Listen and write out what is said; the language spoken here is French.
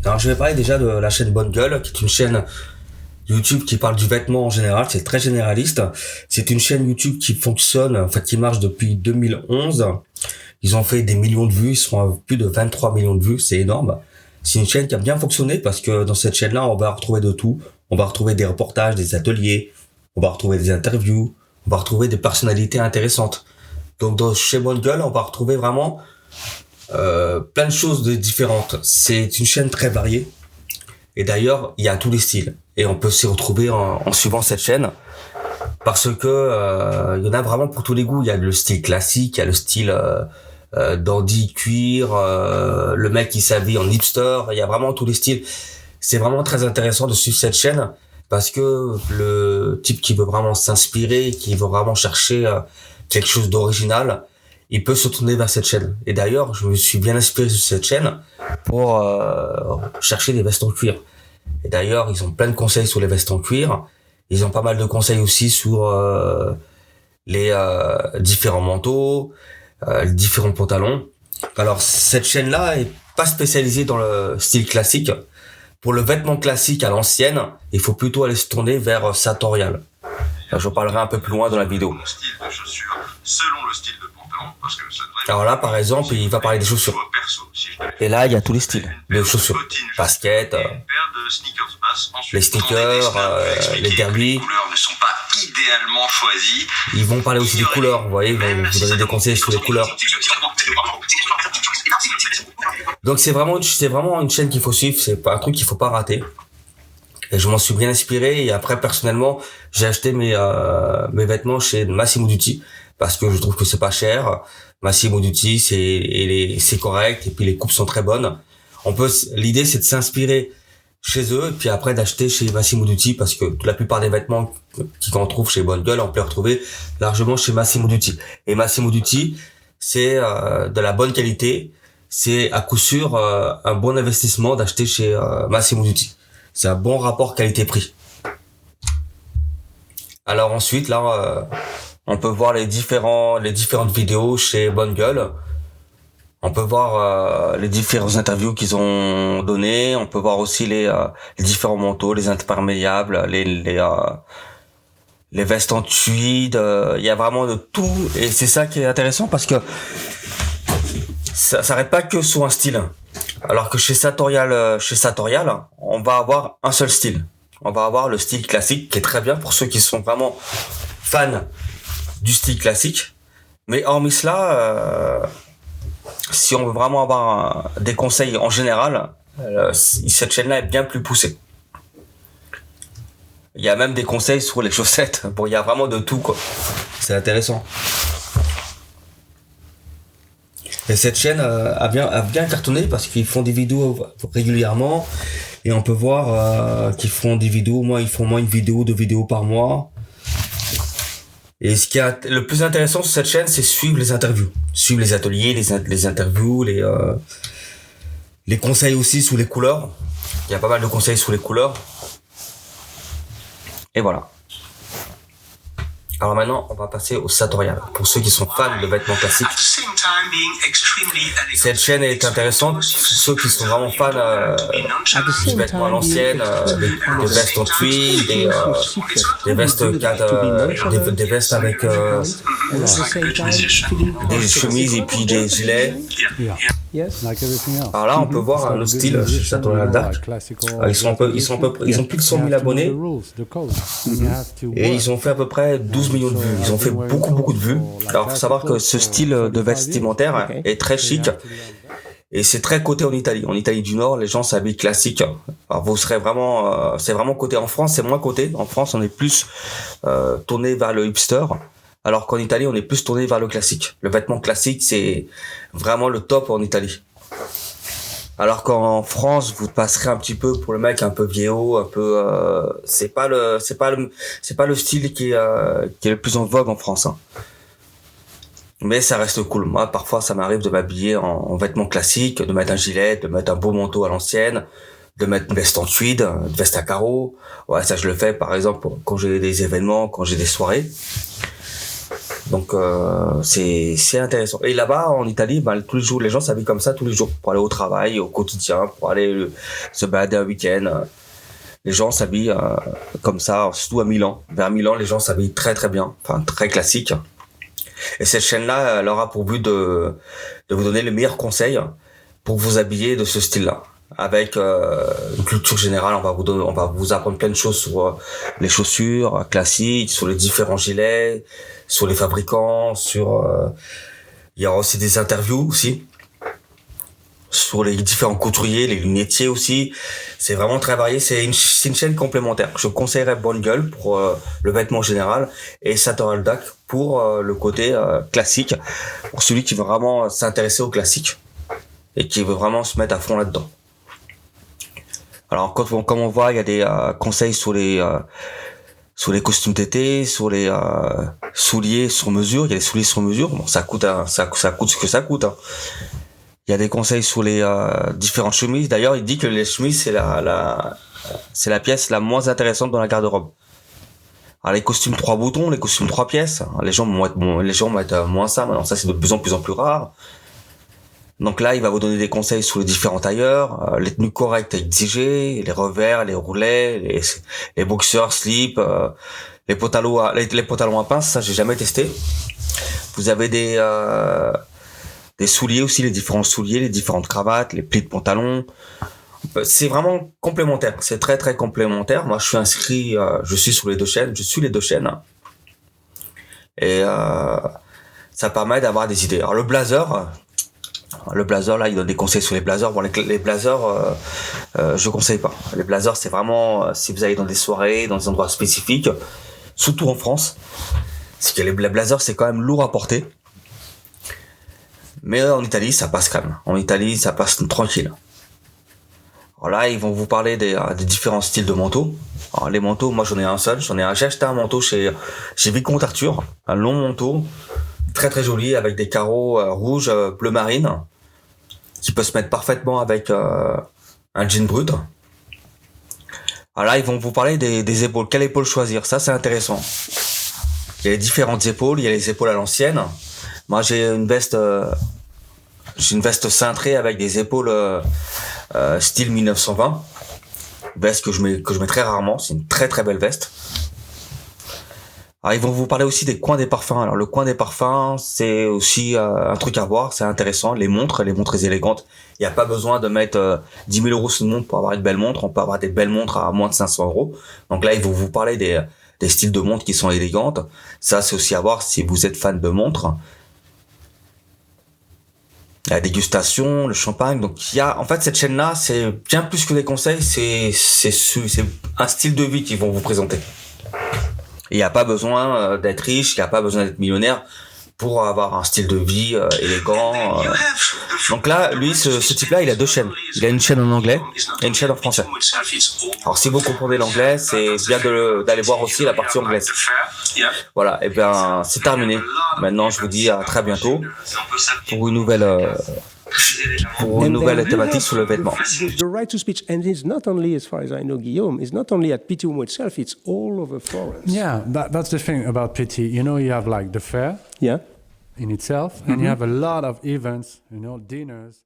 Alors je vais parler déjà de la chaîne Bonne Gueule, qui est une chaîne YouTube qui parle du vêtement en général, c'est très généraliste. C'est une chaîne YouTube qui fonctionne, en fait qui marche depuis 2011. Ils ont fait des millions de vues, ils sont à plus de 23 millions de vues, c'est énorme. C'est une chaîne qui a bien fonctionné parce que dans cette chaîne-là, on va retrouver de tout. On va retrouver des reportages, des ateliers, on va retrouver des interviews, on va retrouver des personnalités intéressantes. Donc chez Bonne Gueule, on va retrouver vraiment plein de choses différentes. C'est une chaîne très variée. Et d'ailleurs, il y a tous les styles. Et on peut s'y retrouver en suivant cette chaîne. Parce que il y en a vraiment pour tous les goûts. Il y a le style classique, il y a le style dandy, cuir, le mec qui s'habille en hipster. Il y a vraiment tous les styles. C'est vraiment très intéressant de suivre cette chaîne. Parce que le type qui veut vraiment s'inspirer, qui veut vraiment chercher quelque chose d'original, il peut se tourner vers cette chaîne. Et d'ailleurs, je me suis bien inspiré sur cette chaîne pour chercher des vestes en cuir. Et d'ailleurs, ils ont plein de conseils sur les vestes en cuir. Ils ont pas mal de conseils aussi sur les différents manteaux, les différents pantalons. Alors, cette chaîne-là est pas spécialisée dans le style classique. Pour le vêtement classique à l'ancienne, il faut plutôt aller se tourner vers Sartorial. J'en parlerai un peu plus loin dans la vidéo. Style de chaussures selon le style de pantalon, parce que ça devrait... Alors là, par exemple, il va parler des chaussures. Et là, il y a tous les styles de chaussures. Baskets, les sneakers, les derbies. Les couleurs ne sont pas idéalement choisies. Ils vont parler aussi des couleurs, vous voyez, ils vont vous donner des conseils sur les couleurs. Donc c'est vraiment une chaîne qu'il faut suivre, c'est pas un truc qu'il faut pas rater. Et je m'en suis bien inspiré, et après personnellement, j'ai acheté mes vêtements chez Massimo Dutti parce que je trouve que c'est pas cher. Massimo Dutti, c'est correct, et puis les coupes sont très bonnes. L'idée c'est de s'inspirer chez eux et puis après d'acheter chez Massimo Dutti parce que la plupart des vêtements qu'on trouve chez Bonne Gueule, on peut les retrouver largement chez Massimo Dutti. Et Massimo Dutti, c'est de la bonne qualité. C'est à coup sûr un bon investissement d'acheter chez Massimo Dutti. C'est un bon rapport qualité-prix. Alors ensuite, là, on peut voir les différentes vidéos chez Bonne Gueule. On peut voir les différentes interviews qu'ils ont données. On peut voir aussi les différents manteaux, les imperméables, les vestes en tweed. Il y a vraiment de tout. Et c'est ça qui est intéressant parce que ça s'arrête pas que sur un style. Alors que chez Sartorial, on va avoir un seul style. On va avoir le style classique qui est très bien pour ceux qui sont vraiment fans du style classique. Mais hormis cela, si on veut vraiment avoir des conseils en général, cette chaîne-là est bien plus poussée. Il y a même des conseils sur les chaussettes. Bon, il y a vraiment de tout, quoi. C'est intéressant. Et cette chaîne a bien cartonné parce qu'ils font des vidéos régulièrement et on peut voir qu'ils font des vidéos. Ils font moins deux vidéos par mois. Et ce qui est le plus intéressant sur cette chaîne, c'est suivre les interviews, suivre les ateliers, les interviews, les conseils aussi sur les couleurs. Il y a pas mal de conseils sur les couleurs. Et voilà. Alors maintenant, on va passer au Sartorial. Pour ceux qui sont fans de vêtements classiques, cette chaîne est intéressante pour ceux qui sont vraiment fans du vêtement à l'ancienne, des vestes en tweed, des vestes avec des chemises et puis des gilets. Alors là, on peut voir le style chez Sartorial Dark. Ils ont plus de 100 000 abonnés et ils ont fait à peu près 12 millions de vues. Ils ont fait beaucoup de vues. Alors, faut savoir que ce style de vestimentaire est très chic et c'est très coté en Italie. En Italie du Nord, les gens s'habillent classique. Alors, vous serez vraiment, c'est vraiment coté. En France, c'est moins coté. En France, on est plus tourné vers le hipster. Alors qu'en Italie, on est plus tourné vers le classique. Le vêtement classique, c'est vraiment le top en Italie. Alors qu'en France, vous passerez un petit peu pour le mec un peu vieillot, un peu c'est pas le style qui est le plus en vogue en France, hein. Mais ça reste cool. Moi, parfois, ça m'arrive de m'habiller en vêtements classiques, de mettre un gilet, de mettre un beau manteau à l'ancienne, de mettre une veste en tweed, une veste à carreaux. Ouais, ça je le fais par exemple quand j'ai des événements, quand j'ai des soirées. Donc c'est intéressant. Et là-bas en Italie, tous les jours, les gens s'habillent comme ça tous les jours pour aller au travail, au quotidien, pour aller se balader un week-end. Les gens s'habillent comme ça, surtout à Milan. Vers Milan, les gens s'habillent très très bien, enfin très classique. Et cette chaîne-là, elle aura pour but de vous donner les meilleurs conseils pour vous habiller de ce style-là. Avec une culture générale, on va vous apprendre plein de choses sur les chaussures classiques, sur les différents gilets, sur les fabricants, il y aura aussi des interviews aussi sur les différents couturiers, les lunetiers aussi. C'est vraiment très varié. C'est une chaîne complémentaire. Je conseillerais Bonne Gueule pour le vêtement général et Sator Aldac pour le côté classique, pour celui qui veut vraiment s'intéresser au classique et qui veut vraiment se mettre à fond là-dedans. Alors comme on voit, il y a des conseils sur les costumes d'été, sur les souliers sur mesure. Il y a des souliers sur mesure. Bon, ça coûte ce que ça coûte. Hein. Il y a des conseils sur les différentes chemises. D'ailleurs, il dit que les chemises c'est la pièce la moins intéressante dans la garde-robe. Alors les costumes 3 boutons, les costumes 3 pièces, les gens vont être moins ça. Maintenant, ça c'est de plus en plus rare. Donc là, il va vous donner des conseils sur les différents tailleurs, les tenues correctes à exiger, les revers, les roulets, les boxers, slips, les pantalons à pince. Ça, j'ai jamais testé. Vous avez des souliers aussi, les différents souliers, les différentes cravates, les plis de pantalon. C'est vraiment complémentaire. C'est très très complémentaire. Moi, je suis inscrit, je suis sur les deux chaînes. Et ça permet d'avoir des idées. Alors le blazer, là, il donne des conseils sur les blazers. Bon, les blazers, je conseille pas. Les blazers, c'est vraiment si vous allez dans des soirées, dans des endroits spécifiques, surtout en France. Parce que les blazers, c'est quand même lourd à porter. Mais en Italie, ça passe quand même. En Italie, ça passe tranquille. Alors là, ils vont vous parler des différents styles de manteaux. Alors les manteaux, moi j'en ai un seul. J'ai acheté un manteau chez Vicomte Arthur, un long manteau, très très joli, avec des carreaux rouge, bleu marine, qui peut se mettre parfaitement avec un jean brut. Alors là, ils vont vous parler des épaules. Quelle épaule choisir? Ça, c'est intéressant. Il y a les différentes épaules. Il y a les épaules à l'ancienne. Moi, j'ai une veste cintrée avec des épaules style 1920. Veste que je mets très rarement. C'est une très très belle veste. Alors, ils vont vous parler aussi des coins des parfums. Alors, le coin des parfums, c'est aussi un truc à voir. C'est intéressant. Les montres élégantes. Il n'y a pas besoin de mettre 10 000 euros sur une montre pour avoir une belle montre. On peut avoir des belles montres à moins de 500 euros. Donc là, ils vont vous parler des styles de montres qui sont élégantes. Ça, c'est aussi à voir si vous êtes fan de montres. La dégustation, le champagne. Donc en fait, cette chaîne-là, c'est bien plus que des conseils, c'est un style de vie qu'ils vont vous présenter. Il n'y a pas besoin d'être riche, il n'y a pas besoin d'être millionnaire pour avoir un style de vie élégant. Donc là, lui, ce type-là, il a deux chaînes. Il a une chaîne en anglais et une chaîne en français. Alors si vous comprenez l'anglais, c'est bien d'aller voir aussi la partie anglaise. Voilà, et bien c'est terminé. Maintenant, je vous dis à très bientôt pour une nouvelle thématique sur le vêtement. The right to speech, and it's not only, as far as I know, Guillaume, it's not only at Pitti Uomo itself, it's all over Florence. Yeah, that's the thing about Pitti. You know, you have like the fair Yeah. in itself, and you have a lot of events, dinners.